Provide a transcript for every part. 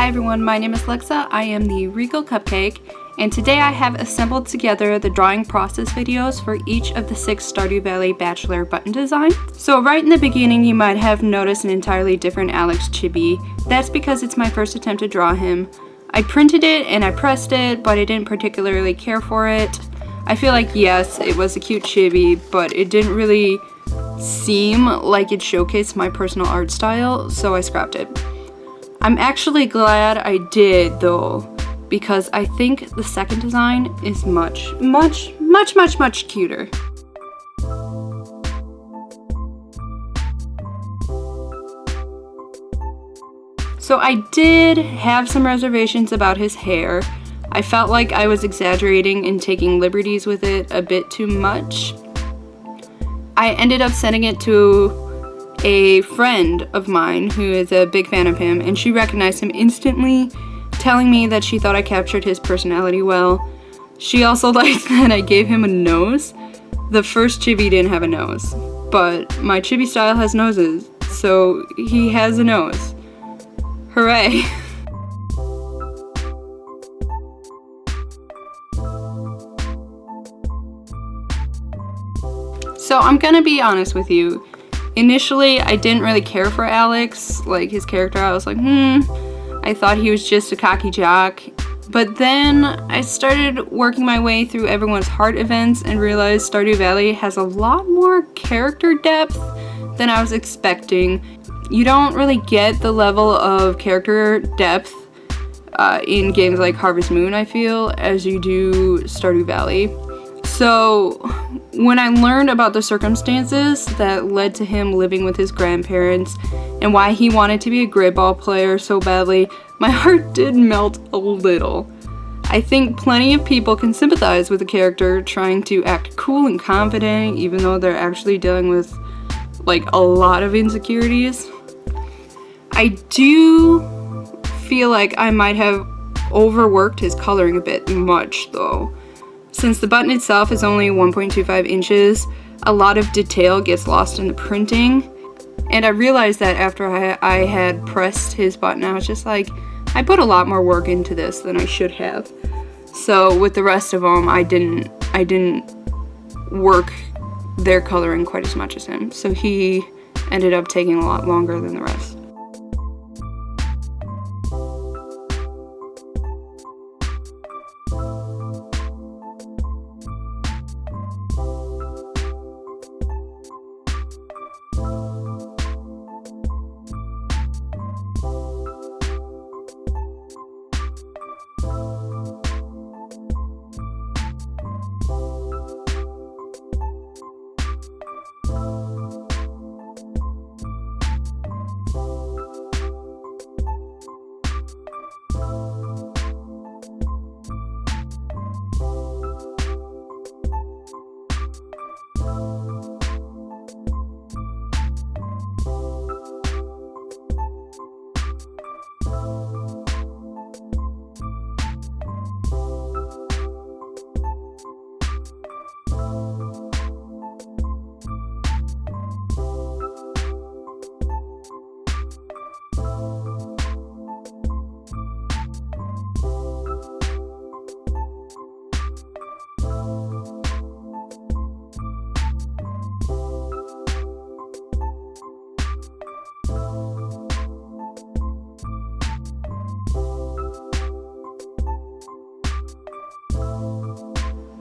Hi everyone, my name is Lexa. I am the Regal Cupcake, and today I have assembled together the drawing process videos for each of the 6 Stardew Valley Bachelor button designs. So right in the beginning you might have noticed an entirely different Alex chibi. That's because it's my first attempt to draw him. I printed it and I pressed it, but I didn't particularly care for it. I feel like yes, it was a cute chibi, but it didn't really seem like it showcased my personal art style, so I scrapped it. I'm actually glad I did though, because I think the second design is much cuter. So I did have some reservations about his hair. I felt like I was exaggerating and taking liberties with it a bit too much. I ended up sending it to a friend of mine who is a big fan of him, and she recognized him instantly, telling me that she thought I captured his personality well. She also liked that I gave him a nose. The first chibi didn't have a nose, but my chibi style has noses, so he has a nose. Hooray! So I'm gonna be honest with you. Initially, I didn't really care for Alex, like his character. I was like, I thought he was just a cocky jock. But then I started working my way through everyone's heart events and realized Stardew Valley has a lot more character depth than I was expecting. You don't really get the level of character depth in games like Harvest Moon, I feel, as you do Stardew Valley. So when I learned about the circumstances that led to him living with his grandparents and why he wanted to be a grid ball player so badly, my heart did melt a little. I think plenty of people can sympathize with a character trying to act cool and confident even though they're actually dealing with like a lot of insecurities. I do feel like I might have overworked his coloring a bit much though. Since the button itself is only 1.25 inches, a lot of detail gets lost in the printing. And I realized that after I had pressed his button, I was just like, I put a lot more work into this than I should have. So with the rest of them, I didn't work their coloring quite as much as him. So he ended up taking a lot longer than the rest.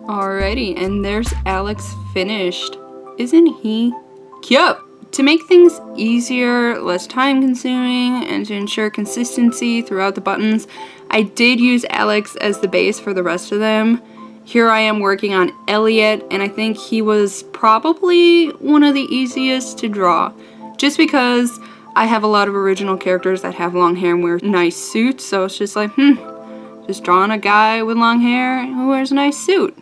Alrighty, and there's Alex finished. Isn't he cute? To make things easier, less time consuming, and to ensure consistency throughout the buttons, I did use Alex as the base for the rest of them. Here I am working on Elliot, and I think he was probably one of the easiest to draw. Just because I have a lot of original characters that have long hair and wear nice suits, so it's just like, just drawing a guy with long hair who wears a nice suit.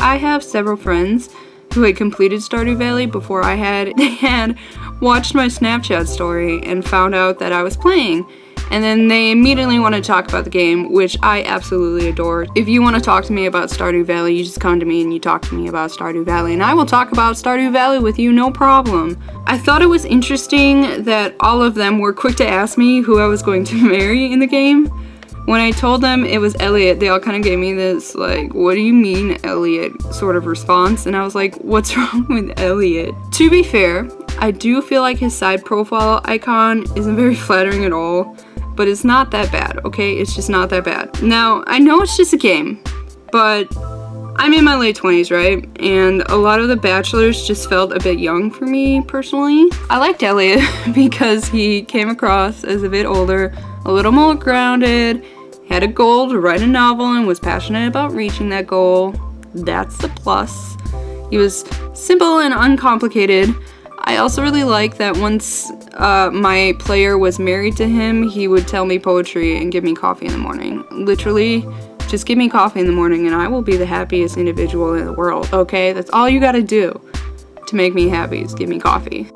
I have several friends who had completed Stardew Valley before I had. They had watched my Snapchat story and found out that I was playing. And then they immediately want to talk about the game, which I absolutely adore. If you want to talk to me about Stardew Valley, you just come to me and you talk to me about Stardew Valley, and I will talk about Stardew Valley with you, no problem. I thought it was interesting that all of them were quick to ask me who I was going to marry in the game. When I told them it was Elliot, they all kind of gave me this, like, what do you mean, Elliot, sort of response, and I was like, what's wrong with Elliot? To be fair, I do feel like his side profile icon isn't very flattering at all. But it's not that bad, okay? It's just not that bad. Now, I know it's just a game, but I'm in my late 20s, right? And a lot of the Bachelors just felt a bit young for me, personally. I liked Elliot because he came across as a bit older, a little more grounded, had a goal to write a novel, and was passionate about reaching that goal. That's the plus. He was simple and uncomplicated. I also really like that once my player was married to him, he would tell me poetry and give me coffee in the morning. Literally, just give me coffee in the morning and I will be the happiest individual in the world, okay? That's all you gotta do to make me happy is give me coffee.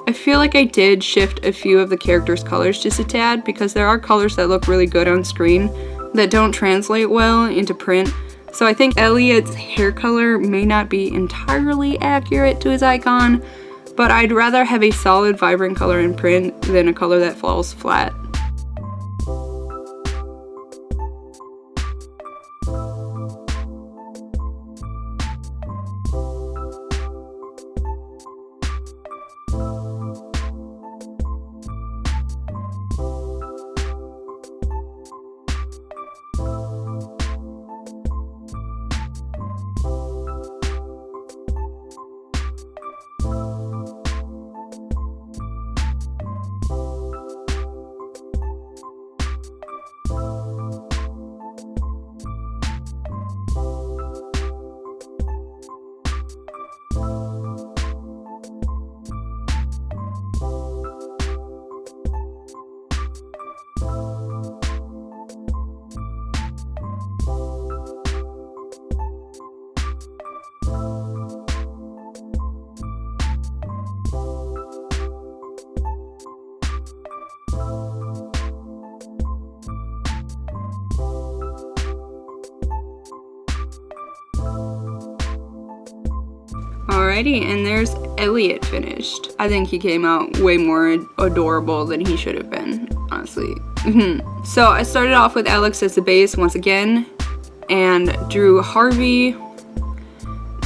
I feel like I did shift a few of the characters' colors just a tad because there are colors that look really good on screen that don't translate well into print. So I think Elliot's hair color may not be entirely accurate to his icon, but I'd rather have a solid, vibrant color in print than a color that falls flat. Alrighty, and there's Elliot finished. I think he came out way more adorable than he should have been, honestly. So I started off with Alex as the base once again, and drew Harvey.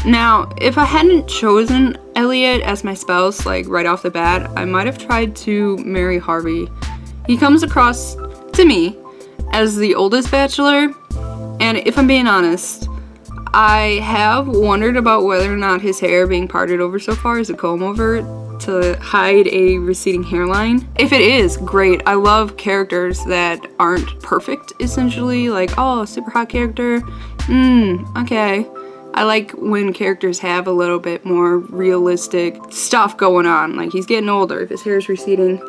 Now, if I hadn't chosen Elliot as my spouse, like right off the bat, I might have tried to marry Harvey. He comes across to me as the oldest bachelor, and if I'm being honest, I have wondered about whether or not his hair being parted over so far is a comb over to hide a receding hairline. If it is, great. I love characters that aren't perfect, essentially. Like, oh, super hot character. Okay. I like when characters have a little bit more realistic stuff going on. Like, he's getting older. If his hair is receding,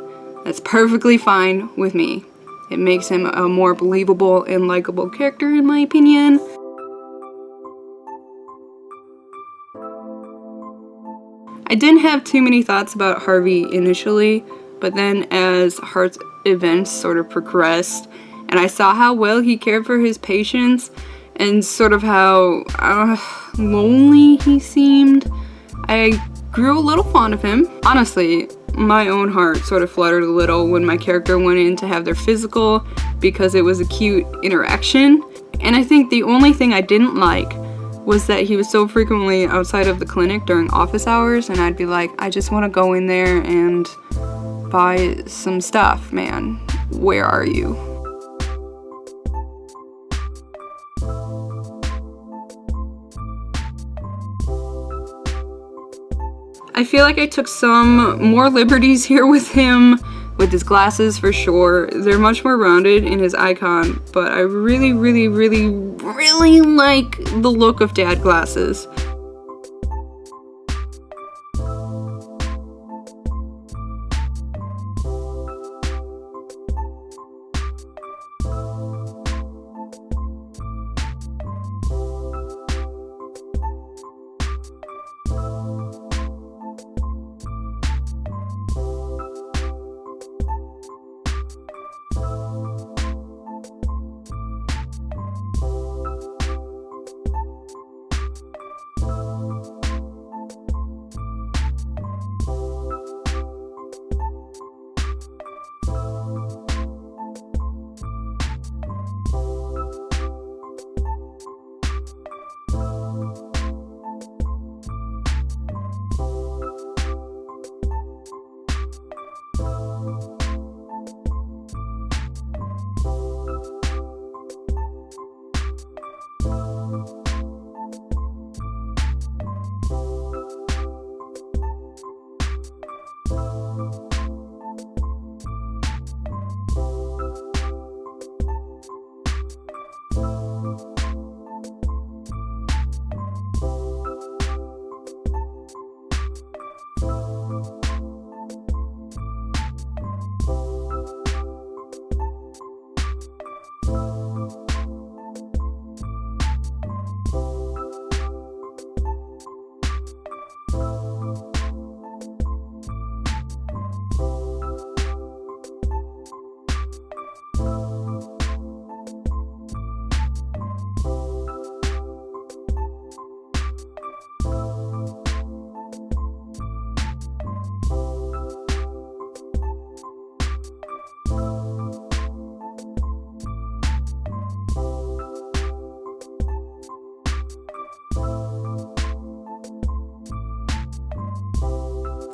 that's perfectly fine with me. It makes him a more believable and likable character, in my opinion. I didn't have too many thoughts about Harvey initially, but then as Heart's events sort of progressed, and I saw how well he cared for his patients, and sort of how lonely he seemed, I grew a little fond of him. Honestly, my own heart sort of fluttered a little when my character went in to have their physical because it was a cute interaction. And I think the only thing I didn't like was that he was so frequently outside of the clinic during office hours, and I'd be like, I just want to go in there and buy some stuff, man. Where are you? I feel like I took some more liberties here with him, with his glasses for sure. They're much more rounded in his icon, but I really like the look of dad glasses.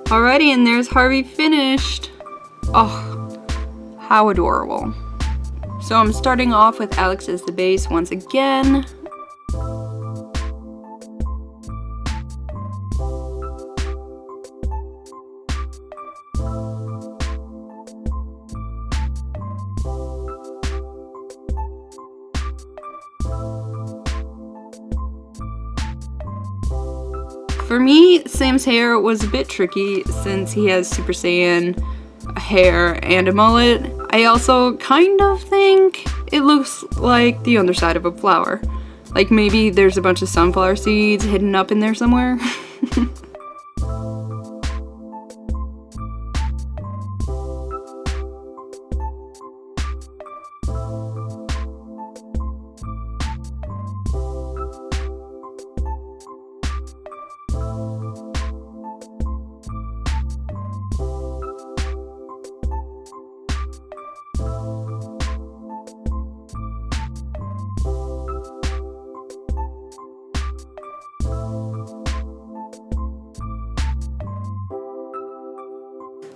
Alrighty, and there's Harvey finished. Oh, how adorable. So I'm starting off with Alex as the base once again. For me, Sam's hair was a bit tricky since he has Super Saiyan hair and a mullet. I also kind of think it looks like the underside of a flower. Like maybe there's a bunch of sunflower seeds hidden up in there somewhere.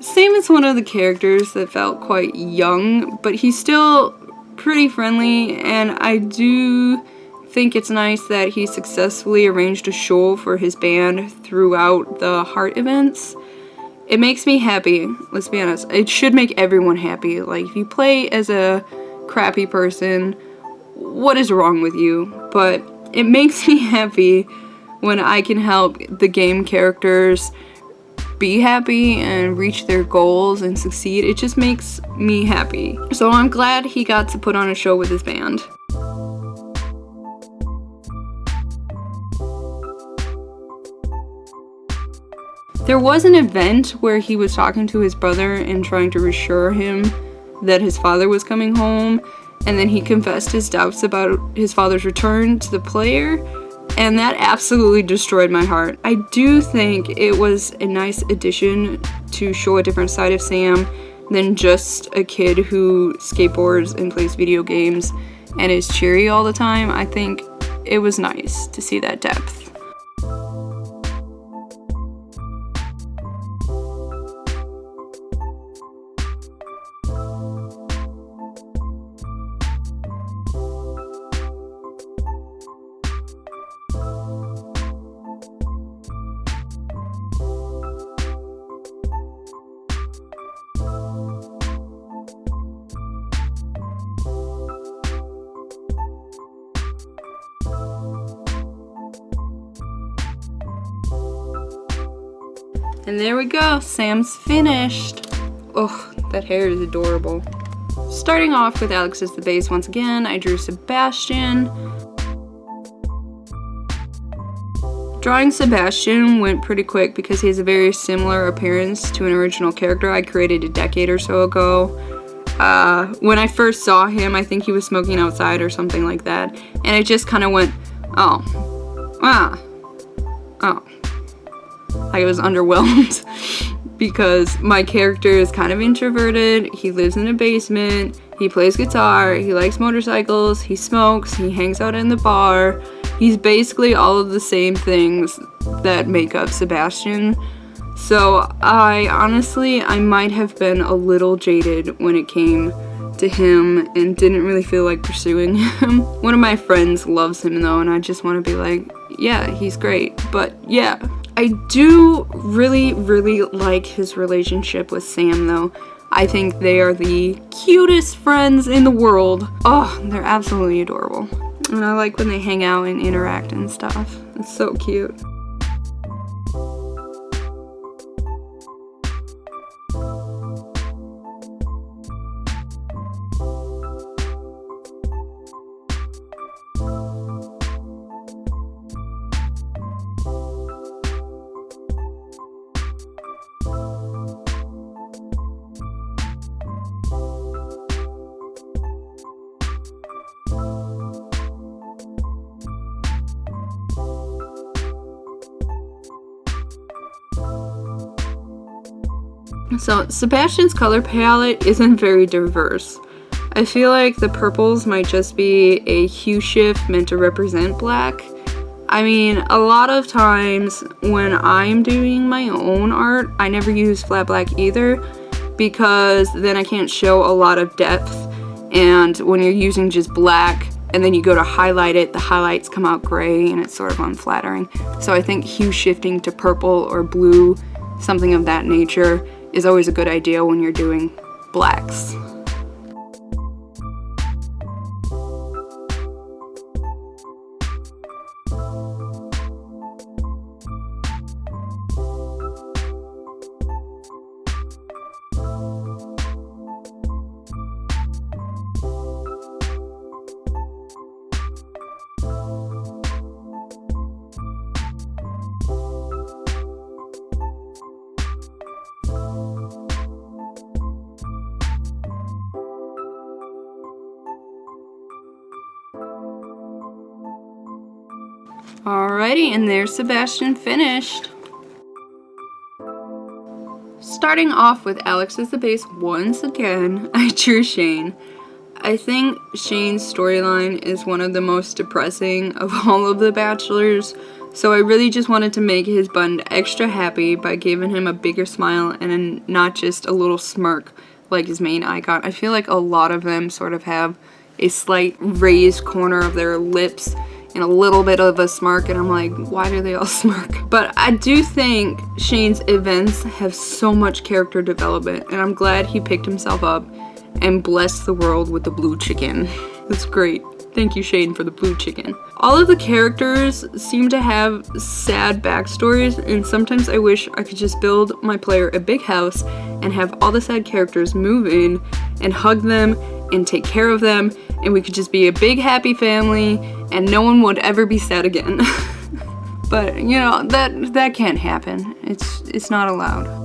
Sam is one of the characters that felt quite young, but he's still pretty friendly, and I do think it's nice that he successfully arranged a show for his band throughout the heart events. It makes me happy, let's be honest. It should make everyone happy. Like, if you play as a crappy person, what is wrong with you? But it makes me happy when I can help the game characters be happy and reach their goals and succeed. It just makes me happy. So I'm glad he got to put on a show with his band. There was an event where he was talking to his brother and trying to reassure him that his father was coming home, and then he confessed his doubts about his father's return to the player, and that absolutely destroyed my heart. I do think it was a nice addition to show a different side of Sam than just a kid who skateboards and plays video games and is cheery all the time. I think it was nice to see that depth. And there we go, Sam's finished. Oh, that hair is adorable. Starting off with Alex as the base once again, I drew Sebastian. Drawing Sebastian went pretty quick because he has a very similar appearance to an original character I created a decade or so ago. When I first saw him, I think he was smoking outside or something like that, and it just kind of went, oh. I was underwhelmed because my character is kind of introverted. He lives in a basement, he plays guitar, he likes motorcycles, he smokes, he hangs out in the bar. He's basically all of the same things that make up Sebastian. So I might have been a little jaded when it came to him and didn't really feel like pursuing him. One of my friends loves him though, and I just want to be like, yeah, he's great. But yeah, I do really like his relationship with Sam though. I think they are the cutest friends in the world. Oh, they're absolutely adorable. And I like when they hang out and interact and stuff. It's so cute. So Sebastian's color palette isn't very diverse. I feel like the purples might just be a hue shift meant to represent black. I mean, a lot of times when I'm doing my own art, I never use flat black either, because then I can't show a lot of depth, and when you're using just black and then you go to highlight it, the highlights come out gray and it's sort of unflattering. So I think hue shifting to purple or blue, something of that nature, is always a good idea when you're doing blacks. Alrighty, and there's Sebastian finished. Starting off with Alex as the base once again, I drew Shane. I think Shane's storyline is one of the most depressing of all of the Bachelors, so I really just wanted to make his bund extra happy by giving him a bigger smile and not just a little smirk like his main icon. I feel like a lot of them sort of have a slight raised corner of their lips and a little bit of a smirk, and I'm like, why do they all smirk? But I do think Shane's events have so much character development, and I'm glad he picked himself up and blessed the world with the blue chicken. That's great. Thank you, Shane, for the blue chicken. All of the characters seem to have sad backstories, and sometimes I wish I could just build my player a big house and have all the sad characters move in and hug them and take care of them, and we could just be a big happy family and no one would ever be sad again. But you know, that can't happen. It's not allowed.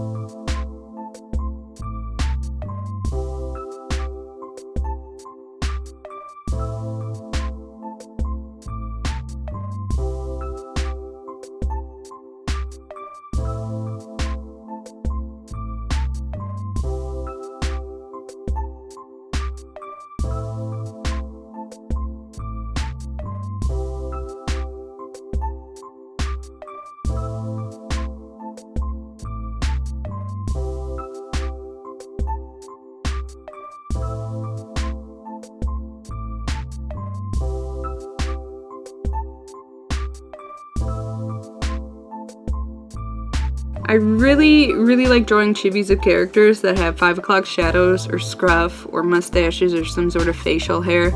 I really like drawing chibis of characters that have 5 o'clock shadows or scruff or mustaches or some sort of facial hair,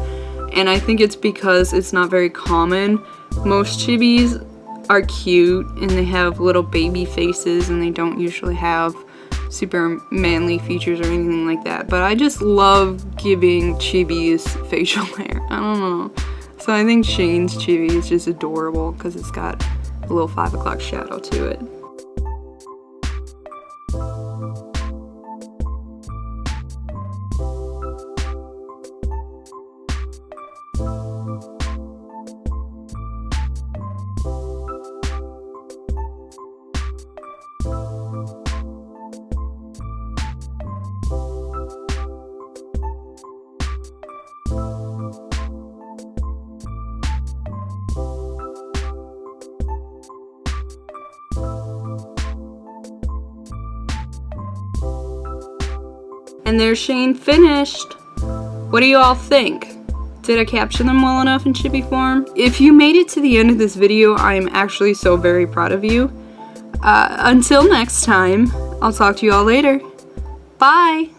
and I think it's because it's not very common. Most chibis are cute and they have little baby faces and they don't usually have super manly features or anything like that, but I just love giving chibis facial hair. I don't know. So I think Shane's chibi is just adorable because it's got a little 5 o'clock shadow to it. And there's Shane finished. What do you all think? Did I capture them well enough in chibi form? If you made it to the end of this video, I am actually so very proud of you. Until next time, I'll talk to you all later. Bye!